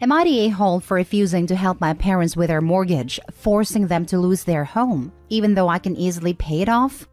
Am I the a-hole for refusing to help my parents with their mortgage, forcing them to lose their home, even though I can easily pay it off?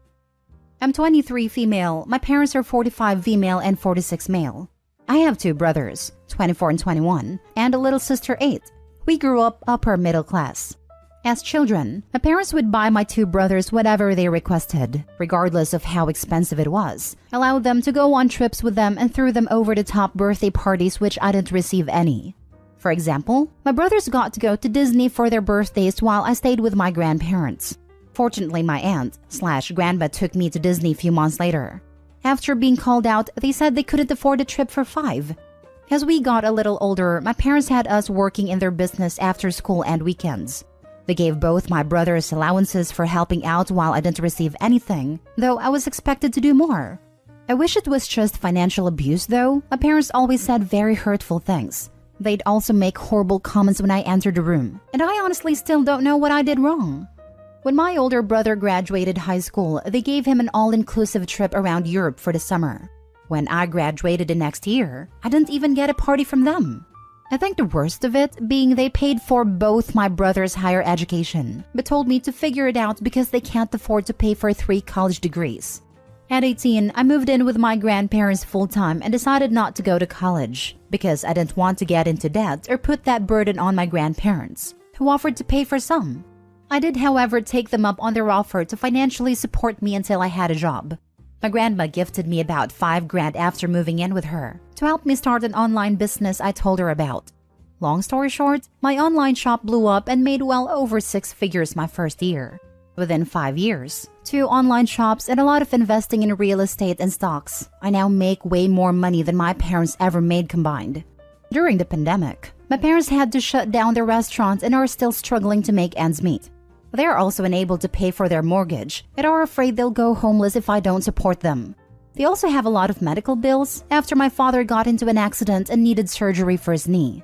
I'm 23 female, my parents are 45 female and 46 male. I have two brothers, 24 and 21, and a little sister 8. We grew up upper middle class. As children, my parents would buy my two brothers whatever they requested, regardless of how expensive it was, allowed them to go on trips with them and threw them over-the-top birthday parties which I didn't receive any. For example, my brothers got to go to Disney for their birthdays while I stayed with my grandparents. Fortunately, my aunt/grandma took me to Disney a few months later. After being called out, they said they couldn't afford a trip for 5. As we got a little older, my parents had us working in their business after school and weekends. They gave both my brothers allowances for helping out while I didn't receive anything, though I was expected to do more. I wish it was just financial abuse though. My parents always said very hurtful things. They'd also make horrible comments when I entered the room, and I honestly still don't know what I did wrong. When my older brother graduated high school, they gave him an all-inclusive trip around Europe for the summer. When I graduated the next year, I didn't even get a party from them. I think the worst of it being they paid for both my brother's higher education, but told me to figure it out because they can't afford to pay for 3 college degrees. At 18, I moved in with my grandparents full-time and decided not to go to college because I didn't want to get into debt or put that burden on my grandparents, who offered to pay for some. I did, however, take them up on their offer to financially support me until I had a job. My grandma gifted me about $5,000 after moving in with her to help me start an online business I told her about. Long story short, my online shop blew up and made well over 6 figures my first year. Within 5 years, 2 online shops and a lot of investing in real estate and stocks, I now make way more money than my parents ever made combined. During the pandemic, my parents had to shut down their restaurant and are still struggling to make ends meet. They are also unable to pay for their mortgage and are afraid they'll go homeless if I don't support them. They also have a lot of medical bills after my father got into an accident and needed surgery for his knee.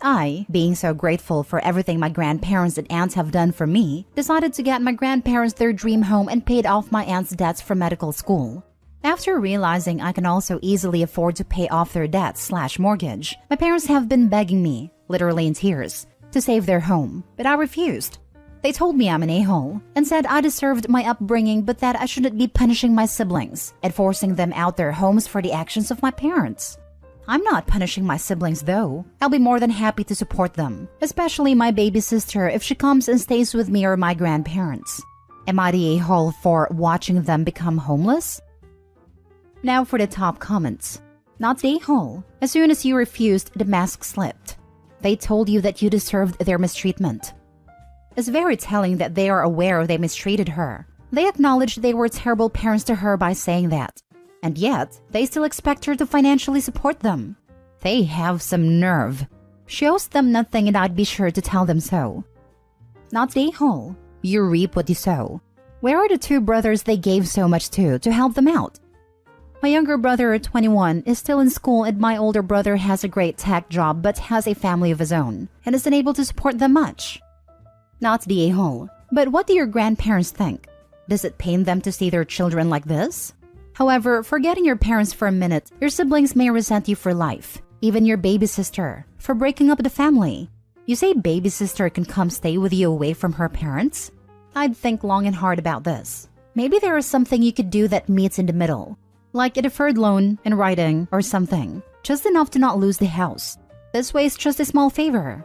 I, being so grateful for everything my grandparents and aunts have done for me, decided to get my grandparents their dream home and paid off my aunt's debts for medical school. After realizing I can also easily afford to pay off their debts/mortgage, my parents have been begging me, literally in tears, to save their home, but I refused. They told me I'm an a-hole and said I deserved my upbringing but that I shouldn't be punishing my siblings and forcing them out their homes for the actions of my parents. I'm not punishing my siblings though. I'll be more than happy to support them, especially my baby sister if she comes and stays with me or my grandparents. Am I the a-hole for watching them become homeless? Now for the top comments. Not the a-hole. As soon as you refused, the mask slipped. They told you that you deserved their mistreatment. It's very telling that they are aware they mistreated her. They acknowledged they were terrible parents to her by saying that. And yet, they still expect her to financially support them. They have some nerve. She owes them nothing and I'd be sure to tell them so. Not the a-hole. You reap what you sow. Where are the 2 brothers they gave so much to help them out? My younger brother, 21, is still in school and my older brother has a great tech job but has a family of his own and isn't able to support them much. Not the a-hole. But what do your grandparents think? Does it pain them to see their children like this? However, forgetting your parents for a minute, your siblings may resent you for life, even your baby sister, for breaking up the family. You say baby sister can come stay with you away from her parents? I'd think long and hard about this. Maybe there is something you could do that meets in the middle, like a deferred loan in writing or something, just enough to not lose the house. This way it's just a small favor.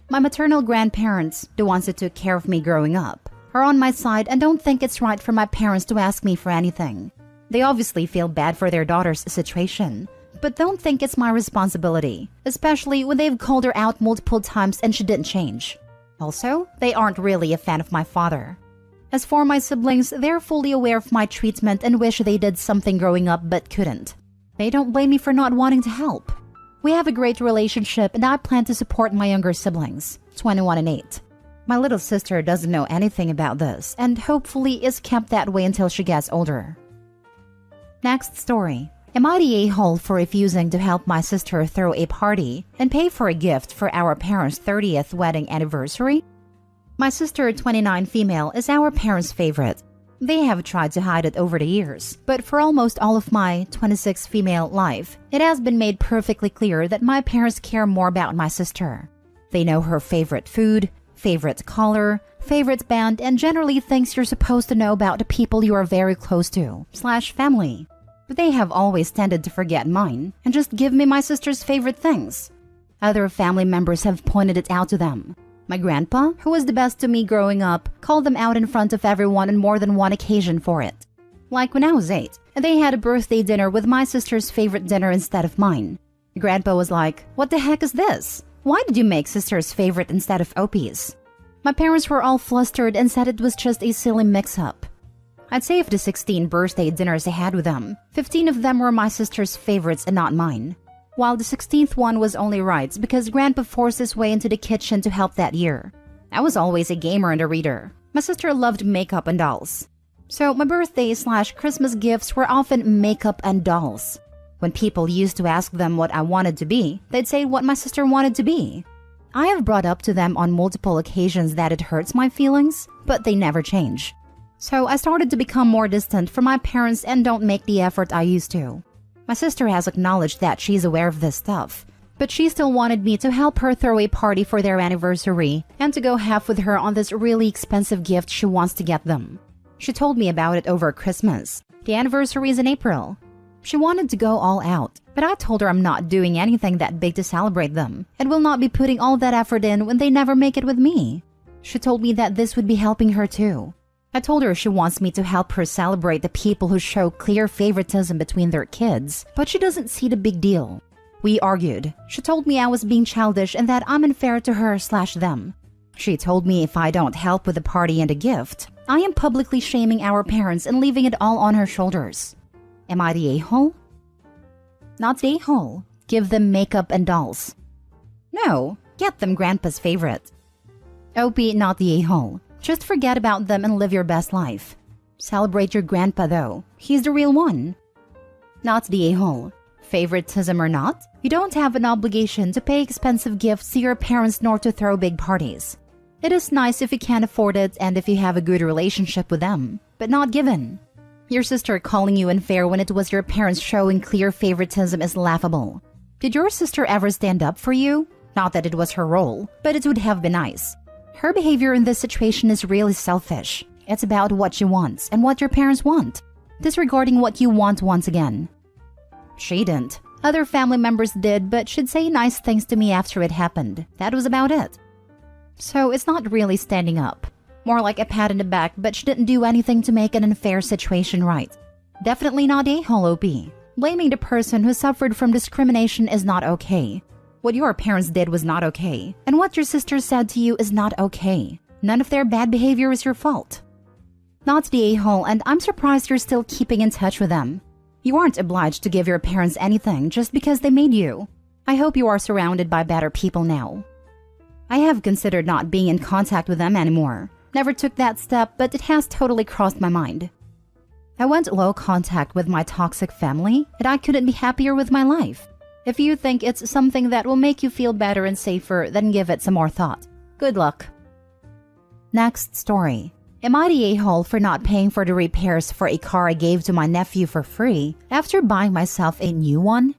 My maternal grandparents, the ones who took care of me growing up, are on my side and don't think it's right for my parents to ask me for anything. They obviously feel bad for their daughter's situation, but don't think it's my responsibility, especially when they've called her out multiple times and she didn't change. Also, they aren't really a fan of my father. As for my siblings, they're fully aware of my treatment and wish they did something growing up but couldn't. They don't blame me for not wanting to help. We have a great relationship and I plan to support my younger siblings, 21 and 8. My little sister doesn't know anything about this and hopefully is kept that way until she gets older. Next story. Am I the a-hole for refusing to help my sister throw a party and pay for a gift for our parents' 30th wedding anniversary? My sister, 29 female, is our parents' favorite. They have tried to hide it over the years, but for almost all of my 26 female life, it has been made perfectly clear that my parents care more about my sister. They know her favorite food, favorite color, favorite band, and generally things you're supposed to know about the people you are very close to / family. But they have always tended to forget mine and just give me my sister's favorite things. Other family members have pointed it out to them. My grandpa, who was the best to me growing up, called them out in front of everyone on more than one occasion for it. Like when I was 8, they had a birthday dinner with my sister's favorite dinner instead of mine. Grandpa was like, "What the heck is this? Why did you make sister's favorite instead of Opie's?" My parents were all flustered and said it was just a silly mix-up. I'd say of the 16 birthday dinners I had with them, 15 of them were my sister's favorites and not mine. While the 16th one was only right because Grandpa forced his way into the kitchen to help that year. I was always a gamer and a reader. My sister loved makeup and dolls. So my birthday / Christmas gifts were often makeup and dolls. When people used to ask them what I wanted to be, they'd say what my sister wanted to be. I have brought up to them on multiple occasions that it hurts my feelings, but they never change. So I started to become more distant from my parents and don't make the effort I used to. My sister has acknowledged that she's aware of this stuff, but she still wanted me to help her throw a party for their anniversary and to go half with her on this really expensive gift she wants to get them. She told me about it over Christmas. The anniversary is in April. She wanted to go all out, but I told her I'm not doing anything that big to celebrate them and will not be putting all that effort in when they never make it with me. She told me that this would be helping her too. I told her she wants me to help her celebrate the people who show clear favoritism between their kids, but she doesn't see the big deal. We argued. She told me I was being childish and that I'm unfair to her / them. She told me if I don't help with the party and a gift, I am publicly shaming our parents and leaving it all on her shoulders. Am I the a-hole? Not the a-hole. Give them makeup and dolls. No, get them Grandpa's favorite. Opie, not the a-hole. Just forget about them and live your best life. Celebrate your grandpa though. He's the real one. Not the a-hole. Favoritism or not, you don't have an obligation to pay expensive gifts to your parents nor to throw big parties. It is nice if you can afford it and if you have a good relationship with them, but not given. Your sister calling you unfair when it was your parents showing clear favoritism is laughable. Did your sister ever stand up for you? Not that it was her role, but it would have been nice. Her behavior in this situation is really selfish. It's about what she wants and what your parents want, disregarding what you want once again. She didn't. Other family members did, but she'd say nice things to me after it happened. That was about it. So it's not really standing up. More like a pat in the back, but she didn't do anything to make an unfair situation right. Definitely not a-hole, OP. Blaming the person who suffered from discrimination is not okay. What your parents did was not okay, and what your sister said to you is not okay. None of their bad behavior is your fault. Not the a-hole, and I'm surprised you're still keeping in touch with them. You aren't obliged to give your parents anything just because they made you. I hope you are surrounded by better people now. I have considered not being in contact with them anymore. Never took that step, but it has totally crossed my mind. I went low contact with my toxic family, and I couldn't be happier with my life. If you think it's something that will make you feel better and safer, then give it some more thought. Good luck. Next story. Am I the a-hole for not paying for the repairs for a car I gave to my nephew for free after buying myself a new one?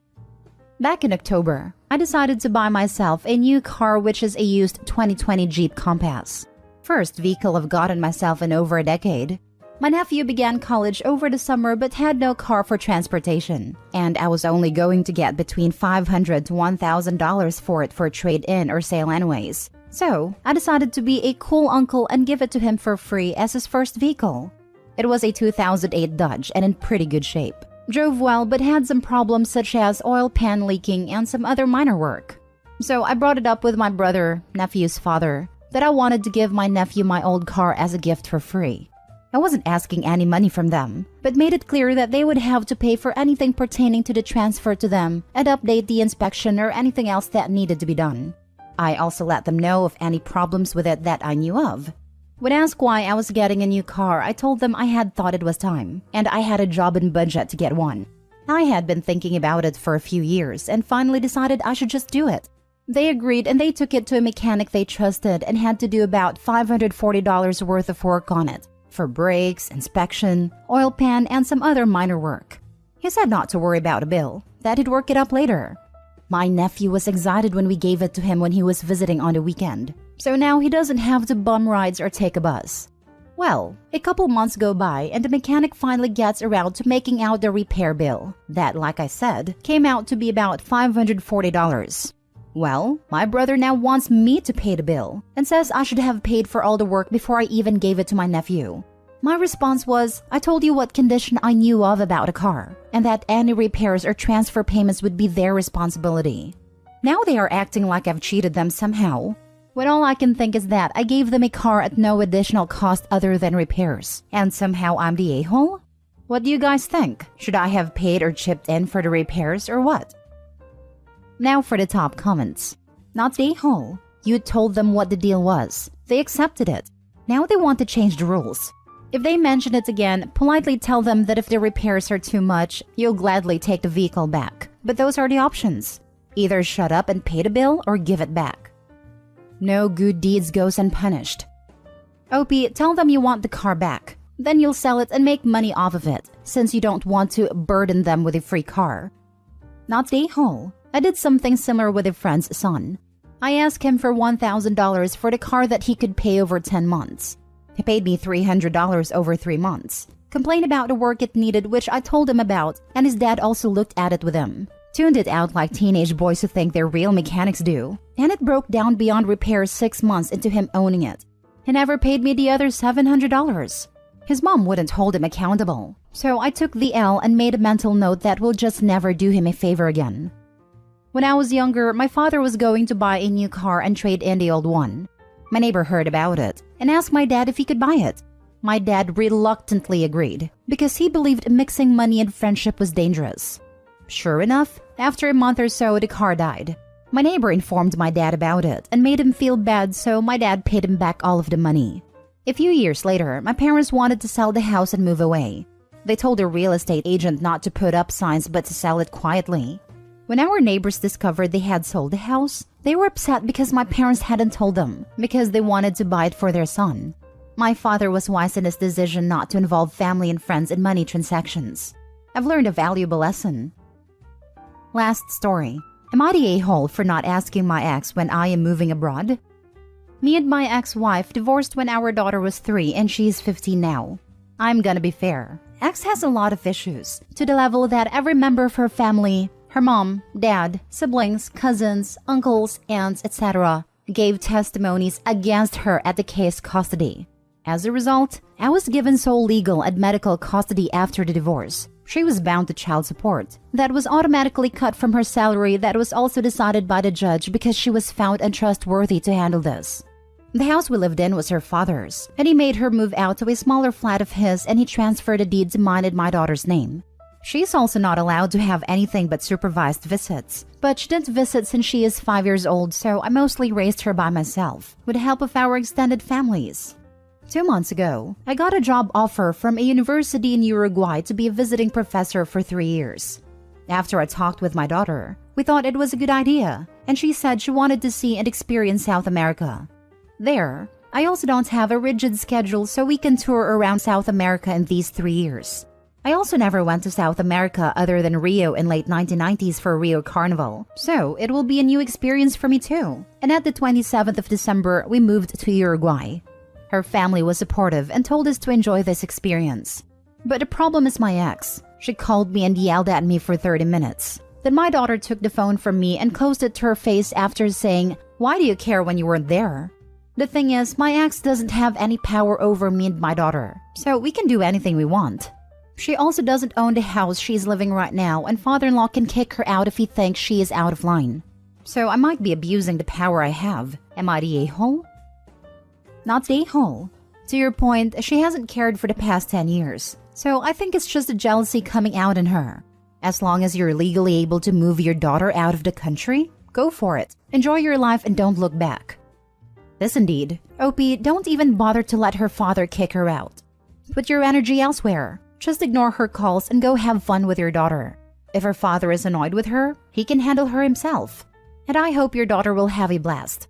Back in October, I decided to buy myself a new car, which is a used 2020 Jeep Compass. First vehicle I've gotten myself in over a decade. My nephew began college over the summer but had no car for transportation, and I was only going to get between $500 to $1,000 for it for trade-in or sale anyways. So, I decided to be a cool uncle and give it to him for free as his first vehicle. It was a 2008 Dodge and in pretty good shape. Drove well but had some problems such as oil pan leaking and some other minor work. So I brought it up with my brother, nephew's father, that I wanted to give my nephew my old car as a gift for free. I wasn't asking any money from them, but made it clear that they would have to pay for anything pertaining to the transfer to them and update the inspection or anything else that needed to be done. I also let them know of any problems with it that I knew of. When asked why I was getting a new car, I told them I had thought it was time, and I had a job and budget to get one. I had been thinking about it for a few years and finally decided I should just do it. They agreed and they took it to a mechanic they trusted and had to do about $540 worth of work on it. for brakes, inspection, oil pan, and some other minor work. He said not to worry about a bill, that he'd work it up later. My nephew was excited when we gave it to him when he was visiting on the weekend, so now he doesn't have to bum rides or take a bus. Well, a couple months go by and the mechanic finally gets around to making out the repair bill. That, like I said, came out to be about $540. Well, my brother now wants me to pay the bill and says I should have paid for all the work before I even gave it to my nephew. My response was, I told you what condition I knew of about a car, and that any repairs or transfer payments would be their responsibility. Now they are acting like I've cheated them somehow, when all I can think is that I gave them a car at no additional cost other than repairs, and somehow I'm the a-hole? What do you guys think? Should I have paid or chipped in for the repairs or what? Now for the top comments. Not the a-hole. You told them what the deal was. They accepted it. Now they want to change the rules. If they mention it again, politely tell them that if the repairs are too much, you'll gladly take the vehicle back. But those are the options. Either shut up and pay the bill or give it back. No good deeds goes unpunished. OP, tell them you want the car back. Then you'll sell it and make money off of it, since you don't want to burden them with a free car. Not the a-hole. I did something similar with a friend's son. I asked him for $1,000 for the car that he could pay over 10 months. He paid me $300 over 3 months. Complained about the work it needed, which I told him about, and his dad also looked at it with him. Tuned it out like teenage boys who think they're real mechanics do. And it broke down beyond repair 6 months into him owning it. He never paid me the other $700. His mom wouldn't hold him accountable. So I took the L and made a mental note that we'll just never do him a favor again. When I was younger, my father was going to buy a new car and trade in the old one. My neighbor heard about it and asked my dad if he could buy it. My dad reluctantly agreed because he believed mixing money and friendship was dangerous. Sure enough, after a month or so, the car died. My neighbor informed my dad about it and made him feel bad, so my dad paid him back all of the money. A few years later, my parents wanted to sell the house and move away. They told the real estate agent not to put up signs but to sell it quietly. When our neighbors discovered they had sold the house, they were upset because my parents hadn't told them, because they wanted to buy it for their son. My father was wise in his decision not to involve family and friends in money transactions. I've learned a valuable lesson. Last story. Am I the a-hole for not asking my ex when I am moving abroad? Me and my ex-wife divorced when our daughter was 3 and she's 15 now. I'm gonna be fair. Ex has a lot of issues, to the level that every member of her family, her mom, dad, siblings, cousins, uncles, aunts, etc., gave testimonies against her at the case custody. As a result, I was given sole legal and medical custody after the divorce. She was bound to child support. That was automatically cut from her salary that was also decided by the judge because she was found untrustworthy to handle this. The house we lived in was her father's, and he made her move out to a smaller flat of his and he transferred the deed to mine in my daughter's name. She's also not allowed to have anything but supervised visits, but she didn't visit since she is 5 years old, so I mostly raised her by myself, with the help of our extended families. 2 months ago, I got a job offer from a university in Uruguay to be a visiting professor for 3 years. After I talked with my daughter, we thought it was a good idea, and she said she wanted to see and experience South America. There, I also don't have a rigid schedule so we can tour around South America in these 3 years. I also never went to South America other than Rio in late 1990s for Rio Carnival, so it will be a new experience for me too. And at the 27th of December, we moved to Uruguay. Her family was supportive and told us to enjoy this experience. But the problem is my ex. She called me and yelled at me for 30 minutes. Then my daughter took the phone from me and closed it to her face after saying, "Why do you care when you weren't there?" The thing is, my ex doesn't have any power over me and my daughter, so we can do anything we want. She also doesn't own the house she's living right now, and father-in-law can kick her out if he thinks she is out of line. So I might be abusing the power I have. Am I the a-hole? Not the a-hole. To your point, she hasn't cared for the past 10 years, so I think it's just a jealousy coming out in her. As long as you're legally able to move your daughter out of the country, go for it. Enjoy your life and don't look back. This indeed. OP, don't even bother to let her father kick her out. Put your energy elsewhere. Just ignore her calls and go have fun with your daughter. If her father is annoyed with her, he can handle her himself. And I hope your daughter will have a blast.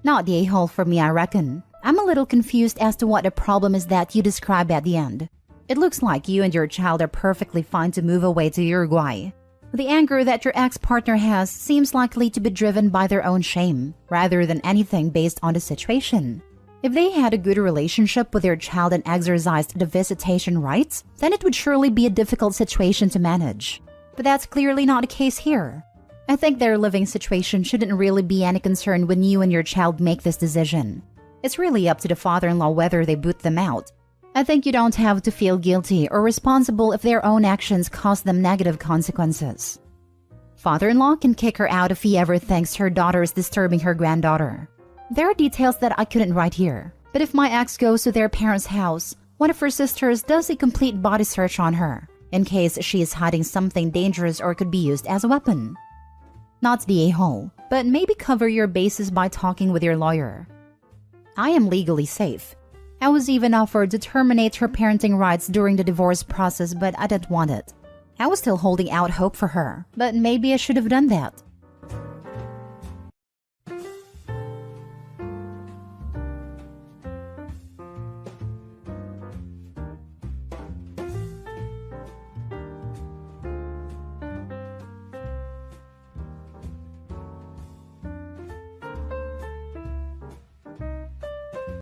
Not the a-hole for me, I reckon. I'm a little confused as to what the problem is that you describe at the end. It looks like you and your child are perfectly fine to move away to Uruguay. The anger that your ex-partner has seems likely to be driven by their own shame, rather than anything based on the situation. If they had a good relationship with their child and exercised the visitation rights, then it would surely be a difficult situation to manage. But that's clearly not the case here. I think their living situation shouldn't really be any concern when you and your child make this decision. It's really up to the father-in-law whether they boot them out. I think you don't have to feel guilty or responsible if their own actions cause them negative consequences. Father-in-law can kick her out if he ever thinks her daughter is disturbing her granddaughter. There are details that I couldn't write here, but if my ex goes to their parents' house, one of her sisters does a complete body search on her, in case she is hiding something dangerous or could be used as a weapon. Not the a-hole, but maybe cover your bases by talking with your lawyer. I am legally safe. I was even offered to terminate her parenting rights during the divorce process, but I didn't want it. I was still holding out hope for her, but maybe I should have done that.